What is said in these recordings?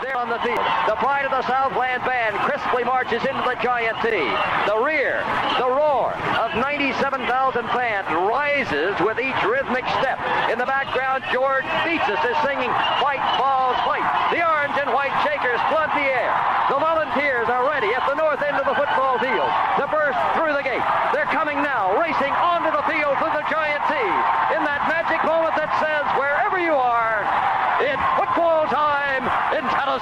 There on the field, the pride of the Southland band crisply marches into the Giant T. The rear, the roar of 97,000 fans rises with each rhythmic step. In the background, George Beatsis is singing "White Balls Fight." The orange and white Shakers flood the air. The Volunteers are ready at the north end of the football field to burst through the gate. They're coming now, racing onto the field through the Giant T. In that magic moment that says, wherever you are, it's football time in Tennessee.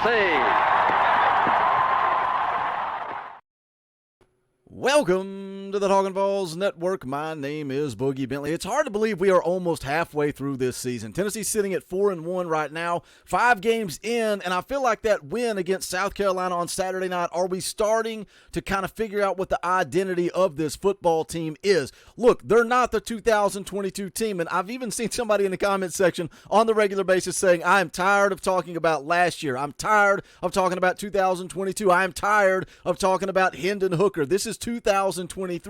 Welcome to the Talkin VAWLS Network. My name is Boogie Bentley. It's hard to believe we are almost halfway through this season. Tennessee's sitting at 4-1 right now, 5 games in, and I feel like that win against South Carolina on Saturday night, are we starting to kind of figure out what the identity of this football team is? Look, they're not the 2022 team, and I've even seen somebody in the comment section on the regular basis saying, I am tired of talking about last year. I'm tired of talking about 2022. I am tired of talking about Hendon Hooker. This is 2023.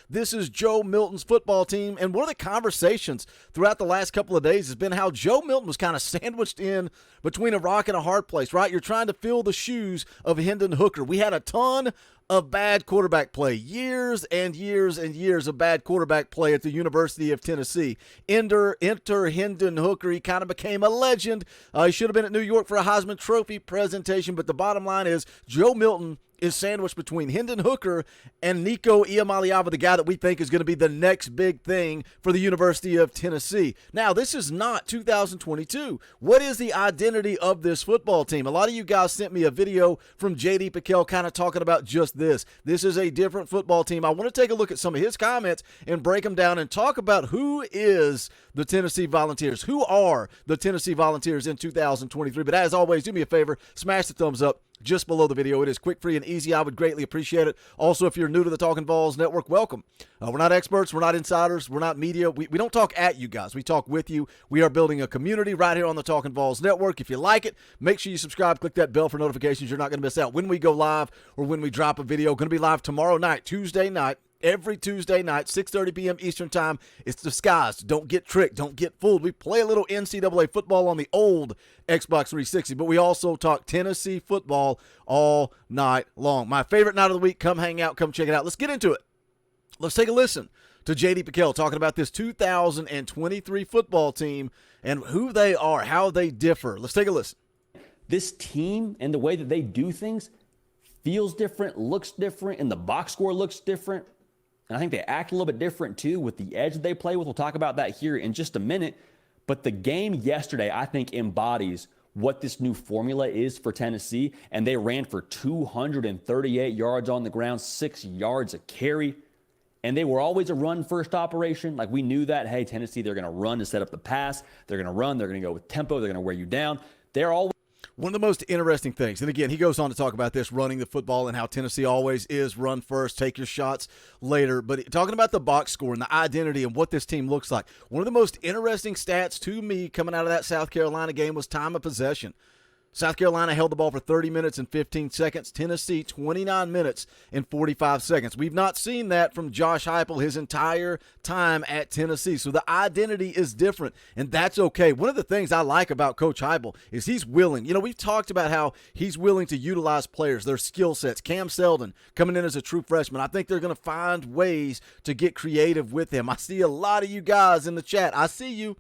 This is Joe Milton's football team, and one of the conversations throughout the last couple of days has been how Joe Milton was kind of sandwiched in between a rock and a hard place, right? You're trying to fill the shoes of Hendon Hooker. We had a ton of bad quarterback play, years and years and years of bad quarterback play at the University of Tennessee. Enter Hendon Hooker. He kind of became a legend. He should have been at New York for a Heisman Trophy presentation, but the bottom line is Joe Milton is sandwiched between Hendon Hooker and Nico Iamaleava, the guy that we think is going to be the next big thing for the University of Tennessee. Now, this is not 2022. What is the identity of this football team? A lot of you guys sent me a video from J.D. Piquel kind of talking about just this. This is a different football team. I want to take a look at some of his comments and break them down and talk about who is the Tennessee Volunteers. Who are the Tennessee Volunteers in 2023? But as always, do me a favor, smash the thumbs up just below the video. It is quick, free, and easy. I would greatly appreciate it. Also, if you're new to the Talkin VAWLS Network, welcome. We're not experts. We're not insiders. We're not media. We don't talk at you guys. We talk with you. We are building a community right here on the Talkin VAWLS Network. If you like it, make sure you subscribe. Click that bell for notifications. You're not going to miss out when we go live or when we drop a video. Going to be live tomorrow night, Tuesday night. Every Tuesday night, 6:30 p.m. Eastern Time. It's disguised. Don't get tricked. Don't get fooled. We play a little NCAA football on the old Xbox 360, but we also talk Tennessee football all night long. My favorite night of the week. Come hang out. Come check it out. Let's get into it. Let's take a listen to J.D. Piquel talking about this 2023 football team and who they are, how they differ. Let's take a listen. This team and the way that they do things feels different, looks different, and the box score looks different. And I think they act a little bit different, too, with the edge that they play with. We'll talk about that here in just a minute. But the game yesterday, I think, embodies what this new formula is for Tennessee. And they ran for 238 yards on the ground, 6 yards a carry. And they were always a run-first operation. Like, we knew that, hey, Tennessee, they're going to run to set up the pass. They're going to run. They're going to go with tempo. They're going to wear you down. They're always one of the most interesting things, and again, he goes on to talk about this, running the football and how Tennessee always is run first, take your shots later. But talking about the box score and the identity and what this team looks like, one of the most interesting stats to me coming out of that South Carolina game was time of possession. South Carolina held the ball for 30 minutes and 15 seconds. Tennessee, 29 minutes and 45 seconds. We've not seen that from Josh Heupel his entire time at Tennessee. So the identity is different, and that's okay. One of the things I like about Coach Heupel is he's willing. You know, we've talked about how he's willing to utilize players, their skill sets. Cam Seldon coming in as a true freshman. I think they're going to find ways to get creative with him. I see a lot of you guys in the chat. I see you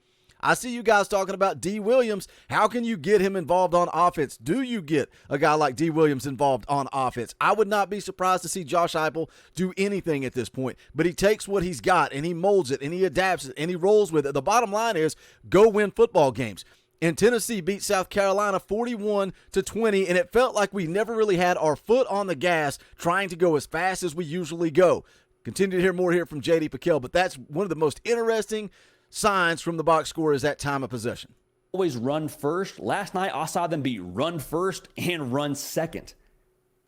guys talking about D. Williams. How can you get him involved on offense? Do you get a guy like D. Williams involved on offense? I would not be surprised to see Josh Heupel do anything at this point, but he takes what he's got and he molds it and he adapts it and he rolls with it. The bottom line is go win football games. And Tennessee beat South Carolina 41-20, and it felt like we never really had our foot on the gas trying to go as fast as we usually go. Continue to hear more here from J.D. Piquel, but that's one of the most interesting signs from the box score is that time of possession. always run first. Last night, I saw them be run first and run second.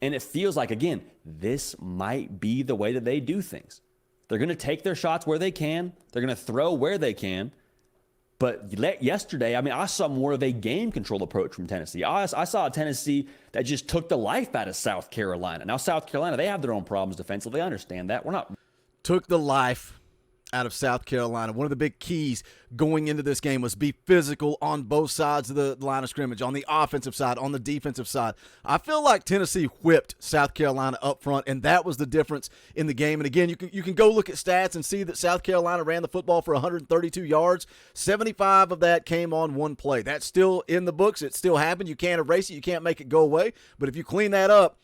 And it feels like, again, this might be the way that they do things. They're going to take their shots where they can. They're going to throw where they can. But yesterday, I mean, I saw more of a game control approach from Tennessee. I saw a Tennessee that just took the life out of South Carolina. Now, South Carolina, they have their own problems defensively. I understand that. We're not. Took the life out of South Carolina. One of the big keys going into this game was be physical on both sides of the line of scrimmage, on the offensive side, on the defensive side. I feel like Tennessee whipped South Carolina up front, and that was the difference in the game. And again, you can go look at stats and see that South Carolina ran the football for 132 yards. 75 of that came on one play. That's still in the books. It still happened. You can't erase it. You can't make it go away. But if you clean that up,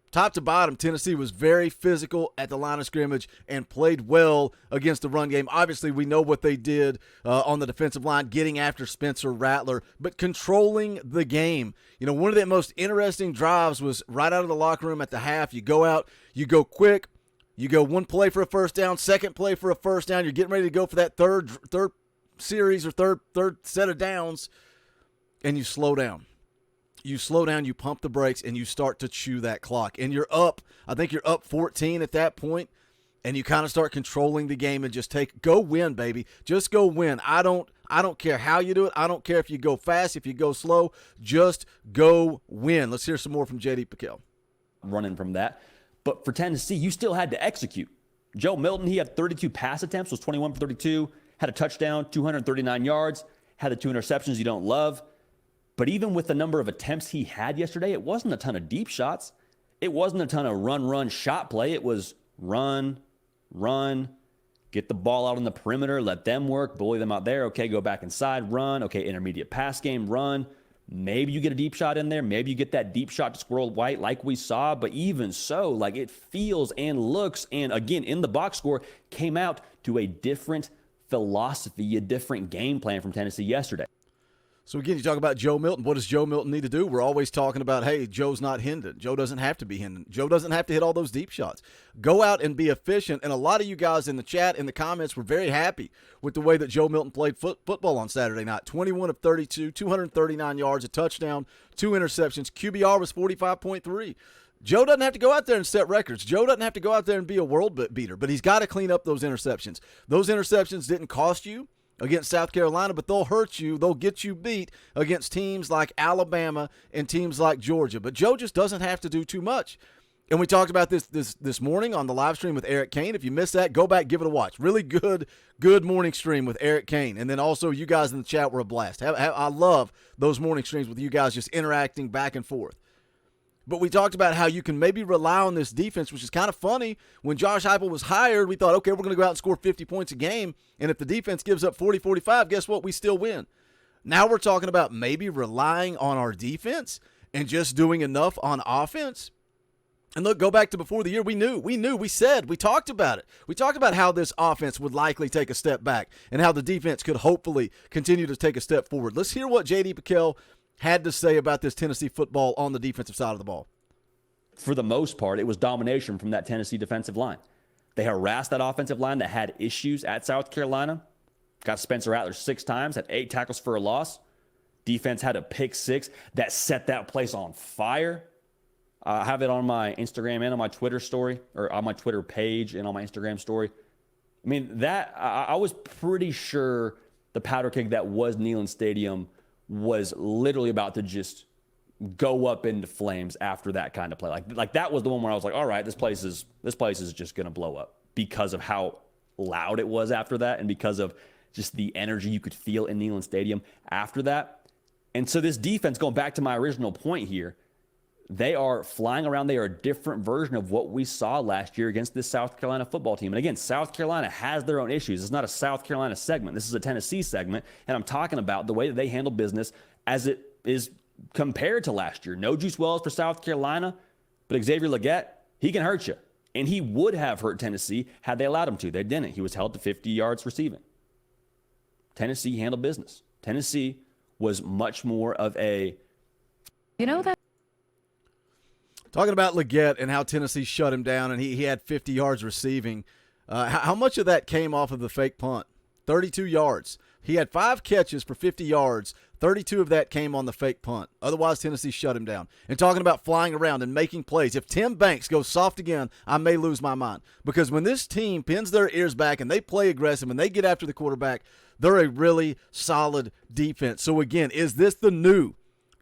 top to bottom, Tennessee was very physical at the line of scrimmage and played well against the run game. Obviously, we know what they did on the defensive line, getting after Spencer Rattler, but controlling the game. You know, one of the most interesting drives was right out of the locker room at the half. You go out, you go quick, you go one play for a first down, second play for a first down. You're getting ready to go for that third series or third set of downs, and you slow down. You slow down, you pump the brakes, and you start to chew that clock. And you're up. I think you're up 14 at that point, and you kind of start controlling the game and just go win, baby. Just go win. I don't care how you do it. I don't care if you go fast, if you go slow. Just go win. Let's hear some more from J.D. Pickell. Running from that. But for Tennessee, you still had to execute. Joe Milton, he had 32 pass attempts, was 21 for 32, had a touchdown, 239 yards, had the 2 interceptions you don't love. But even with the number of attempts he had yesterday, it wasn't a ton of deep shots. It wasn't a ton of run, shot play. It was run, get the ball out on the perimeter, let them work, bully them out there. Okay, go back inside, run. Okay, intermediate pass game, run. Maybe you get a deep shot in there. Maybe you get that deep shot to Squirrel White like we saw. But even so, like it feels and looks, and again, in the box score, came out to a different philosophy, a different game plan from Tennessee yesterday. So, again, you talk about Joe Milton. What does Joe Milton need to do? We're always talking about, hey, Joe's not Hendon. Joe doesn't have to be Hendon. Joe doesn't have to hit all those deep shots. Go out and be efficient. And a lot of you guys in the chat, in the comments, were very happy with the way that Joe Milton played football on Saturday night. 21 of 32, 239 yards, a touchdown, 2 interceptions. QBR was 45.3. Joe doesn't have to go out there and set records. Joe doesn't have to go out there and be a world beater, but he's got to clean up those interceptions. Those interceptions didn't cost you against South Carolina, but they'll hurt you. They'll get you beat against teams like Alabama and teams like Georgia. But Joe just doesn't have to do too much. And we talked about this morning on the live stream with Eric Kane. If you missed that, go back, give it a watch. Really good morning stream with Eric Kane. And then also you guys in the chat were a blast. I love those morning streams with you guys just interacting back and forth. But we talked about how you can maybe rely on this defense, which is kind of funny. When Josh Heupel was hired, we thought, okay, we're going to go out and score 50 points a game, and if the defense gives up 40, 45, guess what? We still win. Now we're talking about maybe relying on our defense and just doing enough on offense. And look, go back to before the year. We talked about it. We talked about how this offense would likely take a step back and how the defense could hopefully continue to take a step forward. Let's hear what J.D. Pickell had to say about this Tennessee football on the defensive side of the ball. For the most part, it was domination from that Tennessee defensive line. They harassed that offensive line that had issues at South Carolina. Got Spencer Rattler 6 times, had 8 tackles for a loss. Defense had a pick 6 that set that place on fire. I have it on my Instagram and on my Twitter story, or on my Twitter page and on my Instagram story. I mean, I was pretty sure the powder keg that was Neyland Stadium was literally about to just go up into flames after that kind of play. Like that was the one where I was like, all right, this place is just going to blow up because of how loud it was after that and because of just the energy you could feel in Neyland Stadium after that. And so this defense, going back to my original point here, they are flying around. They are a different version of what we saw last year against this South Carolina football team. And again, South Carolina has their own issues. It's not a South Carolina segment. This is a Tennessee segment. And I'm talking about the way that they handle business as it is compared to last year. No Juice Wells for South Carolina, but Xavier Legette, he can hurt you. And he would have hurt Tennessee had they allowed him to. They didn't. He was held to 50 yards receiving. Tennessee handled business. Tennessee was much more of a... Talking about Legette and how Tennessee shut him down, and he had 50 yards receiving. How much of that came off of the fake punt? 32 yards. He had 5 catches for 50 yards. 32 of that came on the fake punt. Otherwise, Tennessee shut him down. And talking about flying around and making plays, if Tim Banks goes soft again, I may lose my mind. Because when this team pins their ears back and they play aggressive and they get after the quarterback, they're a really solid defense. So, again, is this the new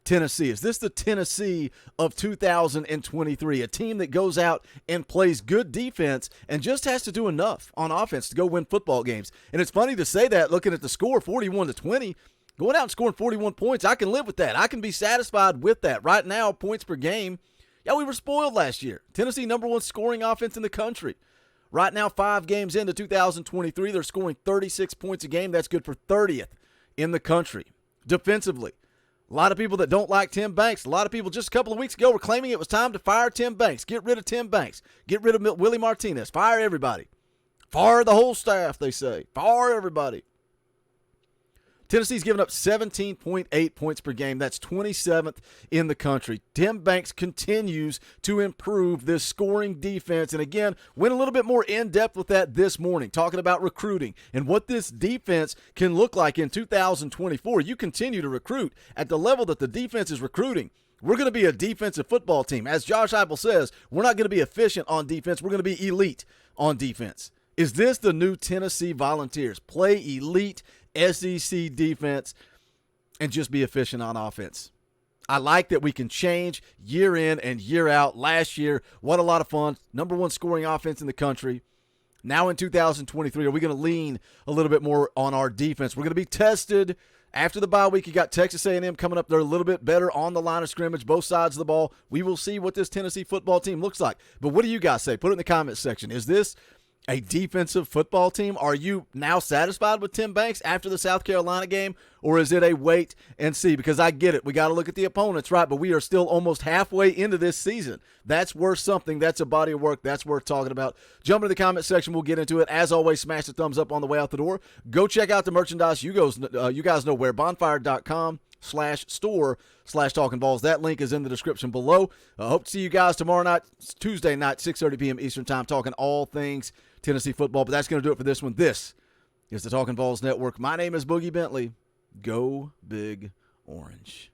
Tennessee? Is this the Tennessee of 2023? A team that goes out and plays good defense and just has to do enough on offense to go win football games. And it's funny to say that looking at the score, 41-20. Going out and scoring 41 points, I can live with that. I can be satisfied with that. Right now, points per game, yeah, we were spoiled last year. Tennessee, number one scoring offense in the country. Right now, 5 games into 2023, they're scoring 36 points a game. That's good for 30th in the country. Defensively, a lot of people that don't like Tim Banks, a lot of people just a couple of weeks ago were claiming it was time to fire Tim Banks. Get rid of Tim Banks. Get rid of Willie Martinez. Fire everybody. Fire the whole staff, they say. Fire everybody. Tennessee's given up 17.8 points per game. That's 27th in the country. Tim Banks continues to improve this scoring defense. And again, went a little bit more in-depth with that this morning, talking about recruiting and what this defense can look like in 2024. You continue to recruit at the level that the defense is recruiting. We're going to be a defensive football team. As Josh Heupel says, we're not going to be efficient on defense. We're going to be elite on defense. Is this the new Tennessee Volunteers? Play elite SEC defense and just be efficient on offense. I like that we can change year in and year out. Last year, what a lot of fun. Number one scoring offense in the country. Now in 2023, are we going to lean a little bit more on our defense? We're going to be tested after the bye week. You got Texas A&M coming up. They're a little bit better on the line of scrimmage, both sides of the ball. We will see what this Tennessee football team looks like. But what do you guys say? Put it in the comments section. Is this a defensive football team? Are you now satisfied with Tim Banks after the South Carolina game, or is it a wait and see? Because I get it. We got to look at the opponents, right? But we are still almost halfway into this season. That's worth something. That's a body of work. That's worth talking about. Jump into the comment section. We'll get into it. As always, smash the thumbs up on the way out the door. Go check out the merchandise. You guys know where. Bonfire.com/store/Talkin VAWLS. That link is in the description below. Hope to see you guys tomorrow night, Tuesday night, 6:30 p.m. Eastern time, talking all things Tennessee football. But that's going to do it for this one. This is the Talkin VAWLS Network. My name is Boogie Bentley. Go Big Orange.